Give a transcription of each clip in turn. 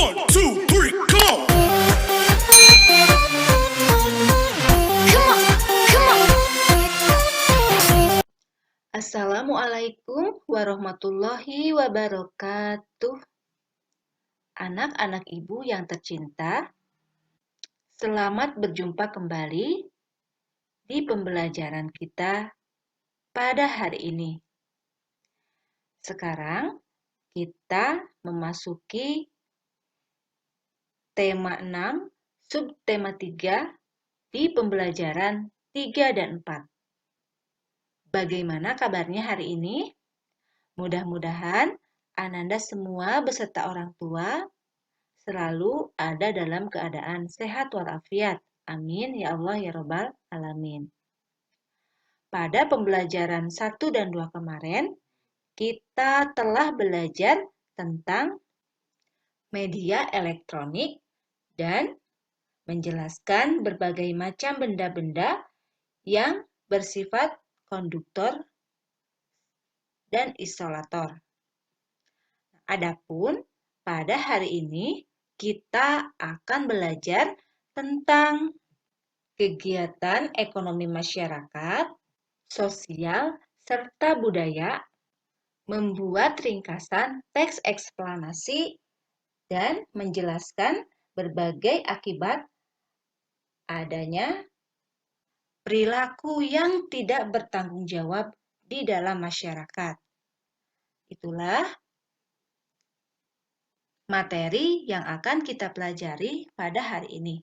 1, 2, 3, come on! Assalamualaikum warahmatullahi wabarakatuh. Anak-anak ibu yang tercinta, selamat berjumpa kembali di pembelajaran kita pada hari ini. Sekarang kita memasuki tema 6, subtema 3 di pembelajaran 3 dan 4. Bagaimana kabarnya hari ini? Mudah-mudahan Ananda semua beserta orang tua selalu ada dalam keadaan sehat walafiat. Amin ya Allah ya Rabbal Alamin. Pada pembelajaran 1 dan 2 kemarin, kita telah belajar tentang media elektronik dan menjelaskan berbagai macam benda-benda yang bersifat konduktor dan isolator. Adapun pada hari ini kita akan belajar tentang kegiatan ekonomi masyarakat, sosial, serta budaya, membuat ringkasan teks eksplanasi, dan menjelaskan berbagai akibat adanya perilaku yang tidak bertanggung jawab di dalam masyarakat. Itulah materi yang akan kita pelajari pada hari ini.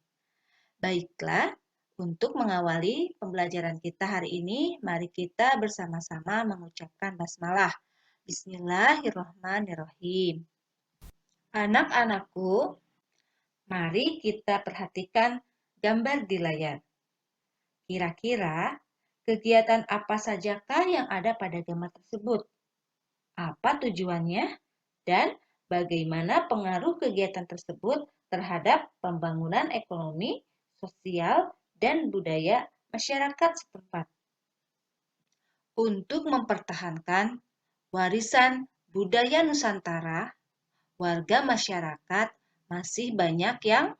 Baiklah, untuk mengawali pembelajaran kita hari ini, mari kita bersama-sama mengucapkan basmalah. Bismillahirrahmanirrahim. Anak-anakku, mari kita perhatikan gambar di layar. Kira-kira kegiatan apa sajakah yang ada pada gambar tersebut? Apa tujuannya? Dan bagaimana pengaruh kegiatan tersebut terhadap pembangunan ekonomi, sosial, dan budaya masyarakat setempat? Untuk mempertahankan warisan budaya Nusantara, warga masyarakat masih banyak yang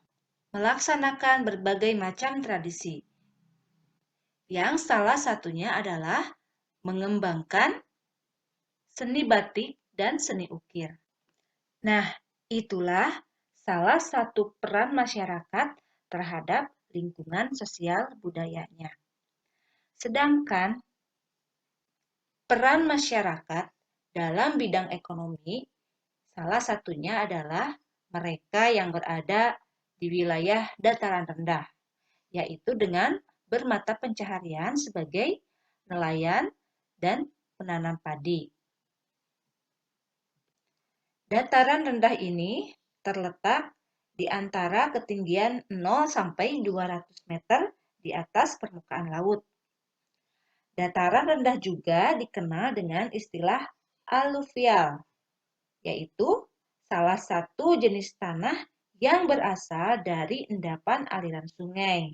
melaksanakan berbagai macam tradisi. Yang salah satunya adalah mengembangkan seni batik dan seni ukir. Nah, itulah salah satu peran masyarakat terhadap lingkungan sosial budayanya. Sedangkan peran masyarakat dalam bidang ekonomi, salah satunya adalah mereka yang berada di wilayah dataran rendah, yaitu dengan bermata pencaharian sebagai nelayan dan penanam padi. Dataran rendah ini terletak di antara ketinggian 0 sampai 200 meter di atas permukaan laut. Dataran rendah juga dikenal dengan istilah aluvial, yaitu salah satu jenis tanah yang berasal dari endapan aliran sungai.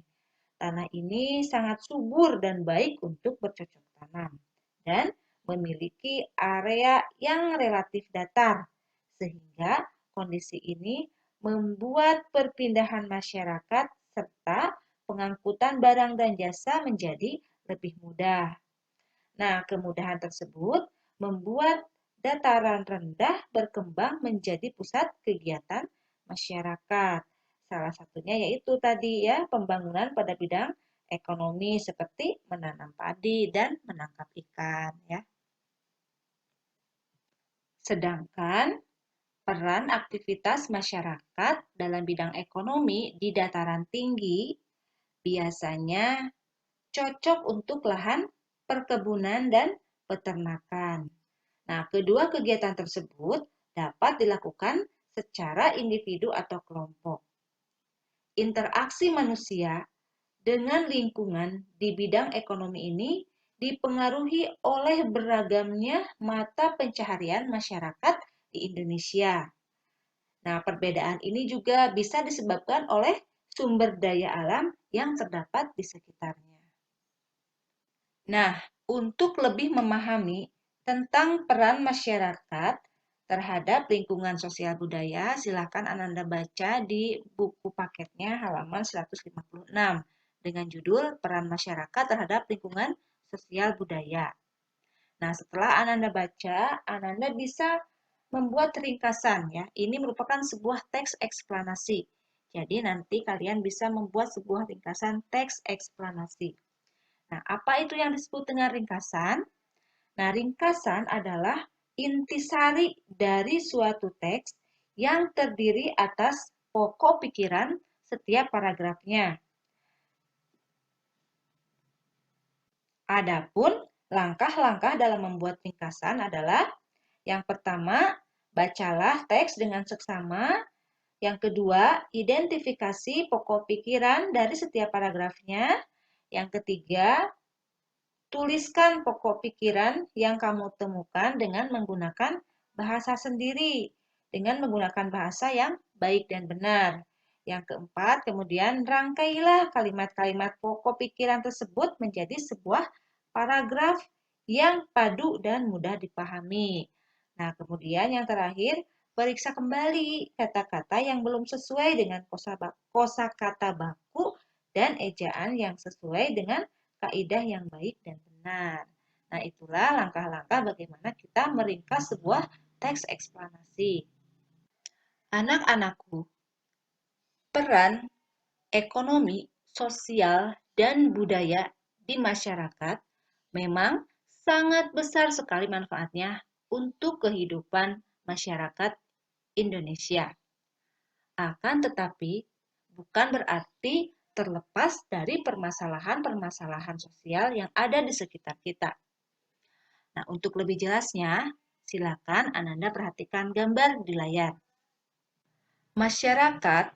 Tanah ini sangat subur dan baik untuk bercocok tanam dan memiliki area yang relatif datar, sehingga kondisi ini membuat perpindahan masyarakat serta pengangkutan barang dan jasa menjadi lebih mudah. Nah, kemudahan tersebut membuat dataran rendah berkembang menjadi pusat kegiatan masyarakat. Salah satunya yaitu tadi ya, pembangunan pada bidang ekonomi seperti menanam padi dan menangkap ikan ya. Sedangkan peran aktivitas masyarakat dalam bidang ekonomi di dataran tinggi biasanya cocok untuk lahan perkebunan dan peternakan. Nah, kedua kegiatan tersebut dapat dilakukan secara individu atau kelompok. Interaksi manusia dengan lingkungan di bidang ekonomi ini dipengaruhi oleh beragamnya mata pencaharian masyarakat di Indonesia. Nah, perbedaan ini juga bisa disebabkan oleh sumber daya alam yang terdapat di sekitarnya. Nah, untuk lebih memahami tentang peran masyarakat terhadap lingkungan sosial budaya, silakan Ananda baca di buku paketnya halaman 156 dengan judul Peran Masyarakat terhadap Lingkungan Sosial Budaya. Nah, setelah Ananda baca, Ananda bisa membuat ringkasan ya. Ini merupakan sebuah teks eksplanasi. Jadi nanti kalian bisa membuat sebuah ringkasan teks eksplanasi. Nah, apa itu yang disebut dengan ringkasan? Nah, ringkasan adalah intisari dari suatu teks yang terdiri atas pokok pikiran setiap paragrafnya. Adapun langkah-langkah dalam membuat ringkasan adalah yang pertama, bacalah teks dengan seksama. Yang kedua, identifikasi pokok pikiran dari setiap paragrafnya. Yang ketiga, tuliskan pokok pikiran yang kamu temukan dengan menggunakan bahasa sendiri, dengan menggunakan bahasa yang baik dan benar. Yang keempat, kemudian rangkailah kalimat-kalimat pokok pikiran tersebut menjadi sebuah paragraf yang padu dan mudah dipahami. Nah, kemudian yang terakhir, periksa kembali kata-kata yang belum sesuai dengan kosakata baku dan ejaan yang sesuai dengan kaidah yang baik dan benar. Nah, itulah langkah-langkah bagaimana kita meringkas sebuah teks eksplanasi. Anak-anakku, peran ekonomi, sosial, dan budaya di masyarakat memang sangat besar sekali manfaatnya untuk kehidupan masyarakat Indonesia. Akan tetapi, bukan berarti terlepas dari permasalahan-permasalahan sosial yang ada di sekitar kita. Nah, untuk lebih jelasnya, silakan Ananda perhatikan gambar di layar. Masyarakat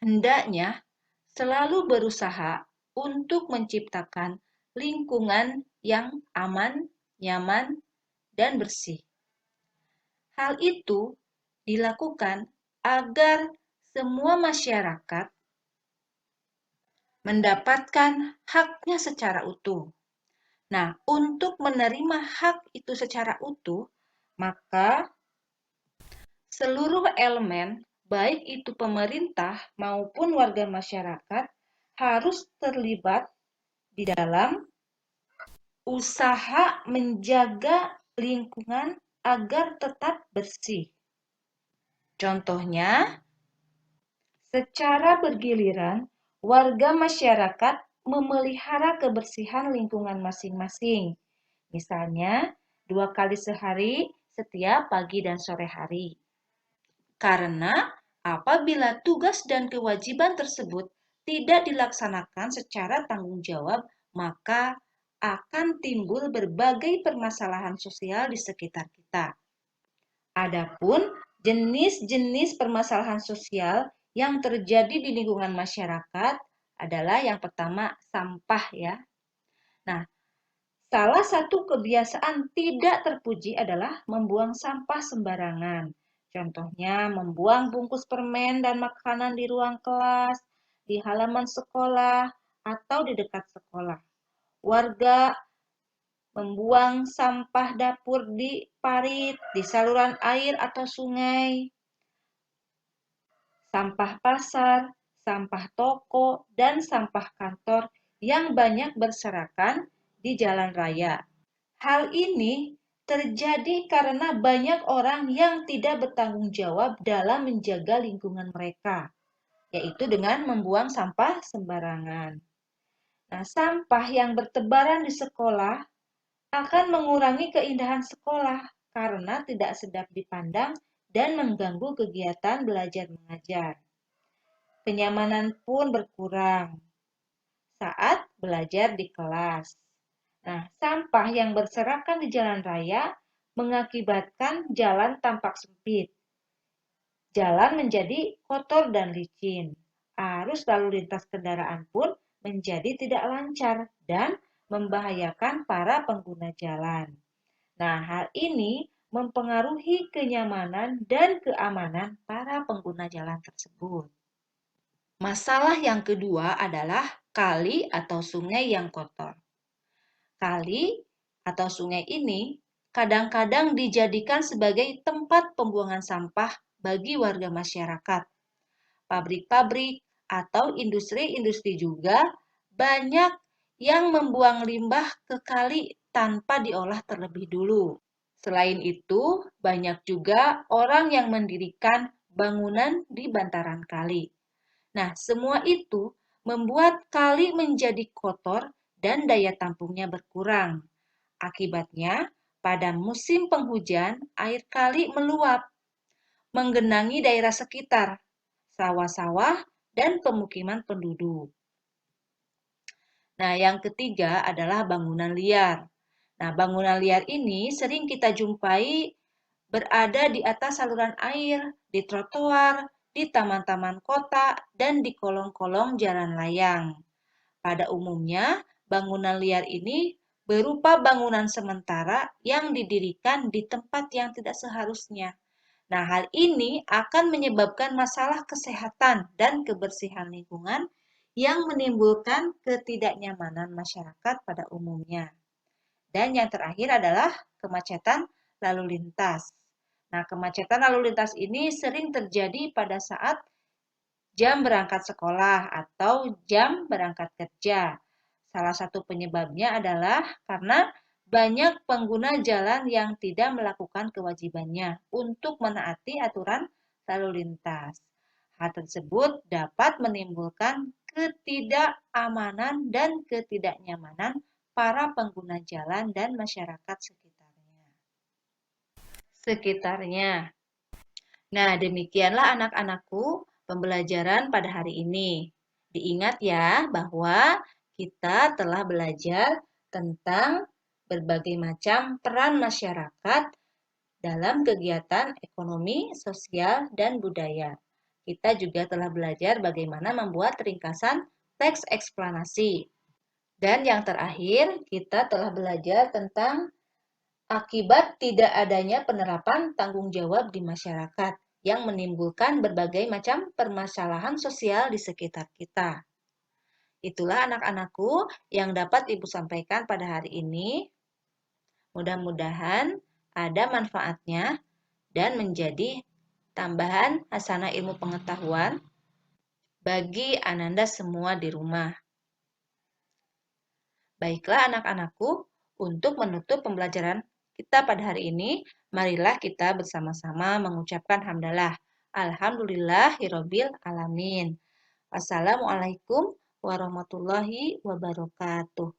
hendaknya selalu berusaha untuk menciptakan lingkungan yang aman, nyaman, dan bersih. Hal itu dilakukan agar semua masyarakat mendapatkan haknya secara utuh. Nah, untuk menerima hak itu secara utuh, maka seluruh elemen, baik itu pemerintah maupun warga masyarakat, harus terlibat di dalam usaha menjaga lingkungan agar tetap bersih. Contohnya, secara bergiliran, warga masyarakat memelihara kebersihan lingkungan masing-masing. Misalnya, 2 kali sehari setiap pagi dan sore hari. Karena apabila tugas dan kewajiban tersebut tidak dilaksanakan secara tanggung jawab, maka akan timbul berbagai permasalahan sosial di sekitar kita. Adapun jenis-jenis permasalahan sosial yang terjadi di lingkungan masyarakat adalah yang pertama sampah ya. Nah, salah satu kebiasaan tidak terpuji adalah membuang sampah sembarangan. Contohnya membuang bungkus permen dan makanan di ruang kelas, di halaman sekolah, atau di dekat sekolah. Warga membuang sampah dapur di parit, di saluran air atau sungai, sampah pasar, sampah toko, dan sampah kantor yang banyak berserakan di jalan raya. Hal ini terjadi karena banyak orang yang tidak bertanggung jawab dalam menjaga lingkungan mereka, yaitu dengan membuang sampah sembarangan. Nah, sampah yang bertebaran di sekolah akan mengurangi keindahan sekolah karena tidak sedap dipandang dan mengganggu kegiatan belajar mengajar. Kenyamanan pun berkurang saat belajar di kelas. Nah, sampah yang berserakan di jalan raya mengakibatkan jalan tampak sempit. Jalan menjadi kotor dan licin. Arus lalu lintas kendaraan pun menjadi tidak lancar dan membahayakan para pengguna jalan. Nah, hal ini mempengaruhi kenyamanan dan keamanan para pengguna jalan tersebut. Masalah yang kedua adalah kali atau sungai yang kotor. Kali atau sungai ini kadang-kadang dijadikan sebagai tempat pembuangan sampah bagi warga masyarakat. Pabrik-pabrik atau industri-industri juga banyak yang membuang limbah ke kali tanpa diolah terlebih dulu. Selain itu, banyak juga orang yang mendirikan bangunan di bantaran kali. Nah, semua itu membuat kali menjadi kotor dan daya tampungnya berkurang. Akibatnya, pada musim penghujan, air kali meluap, menggenangi daerah sekitar, sawah-sawah, dan pemukiman penduduk. Nah, yang ketiga adalah bangunan liar. Nah, bangunan liar ini sering kita jumpai berada di atas saluran air, di trotoar, di taman-taman kota, dan di kolong-kolong jalan layang. Pada umumnya, bangunan liar ini berupa bangunan sementara yang didirikan di tempat yang tidak seharusnya. Nah, hal ini akan menyebabkan masalah kesehatan dan kebersihan lingkungan yang menimbulkan ketidaknyamanan masyarakat pada umumnya. Dan yang terakhir adalah kemacetan lalu lintas. Nah, kemacetan lalu lintas ini sering terjadi pada saat jam berangkat sekolah atau jam berangkat kerja. Salah satu penyebabnya adalah karena banyak pengguna jalan yang tidak melakukan kewajibannya untuk menaati aturan lalu lintas. Hal tersebut dapat menimbulkan ketidakamanan dan ketidaknyamanan para pengguna jalan dan masyarakat sekitarnya. Nah, demikianlah anak-anakku pembelajaran pada hari ini. Diingat ya bahwa kita telah belajar tentang berbagai macam peran masyarakat dalam kegiatan ekonomi, sosial, dan budaya. Kita juga telah belajar bagaimana membuat ringkasan teks eksplanasi. Dan yang terakhir, kita telah belajar tentang akibat tidak adanya penerapan tanggung jawab di masyarakat yang menimbulkan berbagai macam permasalahan sosial di sekitar kita. Itulah anak-anakku yang dapat Ibu sampaikan pada hari ini. Mudah-mudahan ada manfaatnya dan menjadi tambahan hasanah ilmu pengetahuan bagi Ananda semua di rumah. Baiklah anak-anakku, untuk menutup pembelajaran kita pada hari ini, marilah kita bersama-sama mengucapkan hamdalah. Alhamdulillahirabbil alamin. Wassalamualaikum warahmatullahi wabarakatuh.